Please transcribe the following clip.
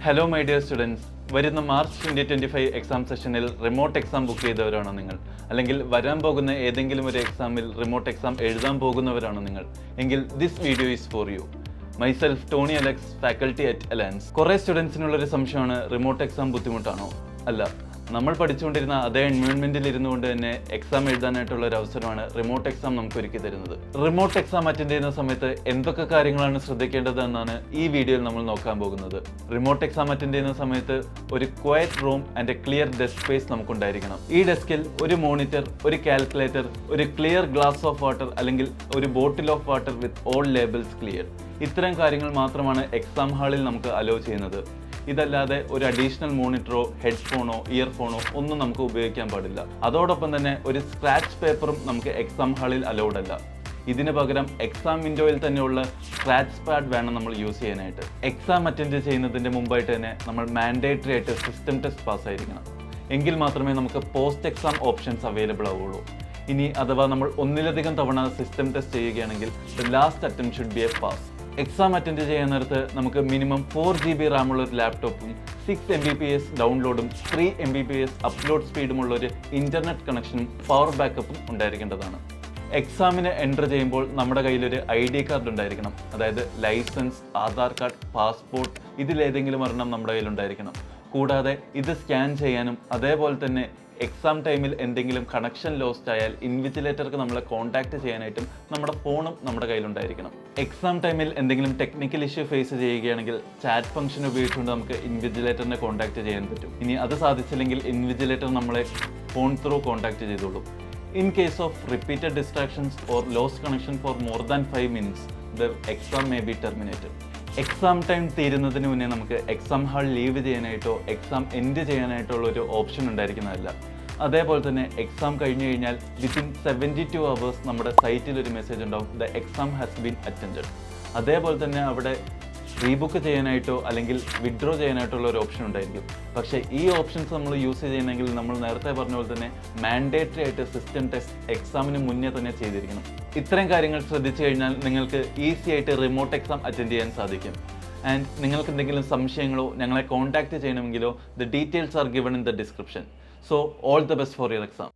Hello my dear students, വരുന്ന March 2025 exam സെഷനിൽ remote exam book ചെയ്തവരാണോ നിങ്ങൾ? അല്ലെങ്കിൽ വരാൻ പോകുന്ന ഏതെങ്കിലും ഒരു എക്സാമിൽ റിമോട്ട് എക്സാം എഴുതാൻ പോകുന്നവരാണോ നിങ്ങൾ? എങ്കിൽ this video is for you. Myself Tony Alex, faculty at alliance. കുറേ സ്റ്റുഡൻസിനുള്ളൊരു സംശയമാണ്, റിമോട്ട് എക്സാം ബുദ്ധിമുട്ടാണോ? അല്ല, നമ്മൾ പഠിച്ചുകൊണ്ടിരുന്ന അതേ എൻവയോൺമെൻറ്റിൽ ഇരുന്നുകൊണ്ട് തന്നെ എക്സാം എഴുതാനായിട്ടുള്ള ഒരു അവസരമാണ് റിമോട്ട് എക്സാം നമുക്ക് ഒരുക്കി തരുന്നത്. റിമോട്ട് എക്സാം അറ്റൻഡ് ചെയ്യുന്ന സമയത്ത് എന്തൊക്കെ കാര്യങ്ങളാണ് ശ്രദ്ധിക്കേണ്ടത് എന്നാണ് ഈ വീഡിയോയിൽ നമ്മൾ നോക്കാൻ പോകുന്നത്. റിമോട്ട് എക്സാം അറ്റൻഡ് ചെയ്യുന്ന സമയത്ത് ഒരു quiet room and a clear desk space നമുക്കുണ്ടായിരിക്കണം. ഈ ഡെസ്കിൽ ഒരു മോണിറ്റർ, ഒരു കാൽക്കുലേറ്റർ, ഒരു ക്ലിയർ ഗ്ലാസ് ഓഫ് വാട്ടർ അല്ലെങ്കിൽ ഒരു ബോട്ടിൽ of water with all labels clear, ഇത്തരം കാര്യങ്ങൾ മാത്രമാണ് എക്സാം ഹാളിൽ നമുക്ക് അലോ ചെയ്യുന്നത്. ഇതല്ലാതെ ഒരു അഡീഷണൽ മോണിറ്ററോ ഹെഡ്ഫോണോ ഇയർഫോണോ ഒന്നും നമുക്ക് ഉപയോഗിക്കാൻ പാടില്ല. അതോടൊപ്പം തന്നെ ഒരു സ്ക്രാച്ച് പേപ്പറും നമുക്ക് എക്സാം ഹാളിൽ അലൗഡ് അല്ല. ഇതിന് പകരം എക്സാം വിൻഡോയിൽ തന്നെയുള്ള സ്ക്രാച്ച് പാഡ് വേണം നമ്മൾ യൂസ് ചെയ്യാനായിട്ട്. എക്സാം അറ്റൻഡ് ചെയ്യുന്നതിൻ്റെ മുമ്പായിട്ട് തന്നെ നമ്മൾ മാൻഡേറ്ററി ആയിട്ട് സിസ്റ്റം ടെസ്റ്റ് പാസ്സായിരിക്കണം. എങ്കിൽ മാത്രമേ നമുക്ക് പോസ്റ്റ് എക്സാം ഓപ്ഷൻസ് അവൈലബിൾ ആവുള്ളൂ. ഇനി അഥവാ നമ്മൾ ഒന്നിലധികം തവണ സിസ്റ്റം ടെസ്റ്റ് ചെയ്യുകയാണെങ്കിൽ the last attempt should be A pass. Exam attend ചെയ്യാൻ നേരത്ത് നമുക്ക് മിനിമം 4 GB റാമുള്ള ഒരു ലാപ്ടോപ്പും 6 MBps ഡൗൺലോഡും 3 MBps അപ്ലോഡ് സ്പീഡുമുള്ള ഒരു ഇൻ്റർനെറ്റ് കണക്ഷനും പവർ ബാക്കപ്പും ഉണ്ടായിരിക്കേണ്ടതാണ്. എക്സാമിന് എൻ്റർ ചെയ്യുമ്പോൾ നമ്മുടെ കയ്യിലൊരു ID കാർഡ് ഉണ്ടായിരിക്കണം. അതായത് ലൈസൻസ്, ആധാർ കാർഡ്, പാസ്പോർട്ട്, ഇതിലേതെങ്കിലും ഒരെണ്ണം നമ്മുടെ കയ്യിലുണ്ടായിരിക്കണം. കൂടാതെ ഇത് സ്കാൻ ചെയ്യാനും അതേപോലെ തന്നെ എക്സാം ടൈമിൽ എന്തെങ്കിലും കണക്ഷൻ ലോസ്റ്റ് ആയാൽ ഇൻവിജിലേറ്റർക്ക് നമ്മളെ കോൺടാക്ട് ചെയ്യാനായിട്ടും നമ്മുടെ ഫോണും നമ്മുടെ കയ്യിലുണ്ടായിരിക്കണം. എക്സാം ടൈമിൽ എന്തെങ്കിലും ടെക്നിക്കൽ ഇഷ്യൂ ഫേസ് ചെയ്യുകയാണെങ്കിൽ ചാറ്റ് ഫംഗ്ഷൻ ഉപയോഗിച്ചുകൊണ്ട് നമുക്ക് ഇൻവിജിലേറ്ററിനെ കോൺടാക്ട് ചെയ്യാൻ പറ്റും. ഇനി അത് സാധിച്ചില്ലെങ്കിൽ ഇൻവിജിലേറ്റർ നമ്മളെ ഫോൺ ത്രൂ കോൺടാക്ട് ചെയ്തോളൂ. In case of repeated distractions or lost connection for more than 5 minutes, the exam may be terminated. Exam time തീരുന്നതിന് മുന്നേ നമുക്ക് എക്സാം ഹാൾ ലീവ് ചെയ്യാനായിട്ടോ എക്സാം എൻഡ് ചെയ്യാനായിട്ടുള്ള ഒരു ഓപ്ഷൻ ഉണ്ടായിരിക്കുന്നതല്ല. അതേപോലെ തന്നെ എക്സാം കഴിഞ്ഞു കഴിഞ്ഞാൽ വിത്തിൻ 72 hours നമ്മുടെ സൈറ്റിൽ ഒരു മെസ്സേജ് ഉണ്ടാവും, the exam has been attended. അതേപോലെ തന്നെ അവിടെ റീബുക്ക് ചെയ്യാനായിട്ടോ അല്ലെങ്കിൽ വിഡ്രോ ചെയ്യാനായിട്ടുള്ള ഒരു ഓപ്ഷൻ ഉണ്ടായിരിക്കും. പക്ഷേ ഈ ഓപ്ഷൻസ് നമ്മൾ യൂസ് ചെയ്യണമെങ്കിൽ നമ്മൾ നേരത്തെ പറഞ്ഞ പോലെ തന്നെ മാൻഡേറ്ററി ആയിട്ട് സിസ്റ്റം ടെസ്റ്റ് എക്സാമിന് മുന്നേ തന്നെ ചെയ്തിരിക്കണം. ഇത്തരം കാര്യങ്ങൾ ശ്രദ്ധിച്ചു കഴിഞ്ഞാൽ നിങ്ങൾക്ക് ഈസി ആയിട്ട് റിമോട്ട് എക്സാം അറ്റൻഡ് ചെയ്യാൻ സാധിക്കും. ആൻഡ് നിങ്ങൾക്ക് എന്തെങ്കിലും സംശയങ്ങളോ ഞങ്ങളെ കോൺടാക്ട് ചെയ്യണമെങ്കിലോ the details are given in the description. So all the best for your exam.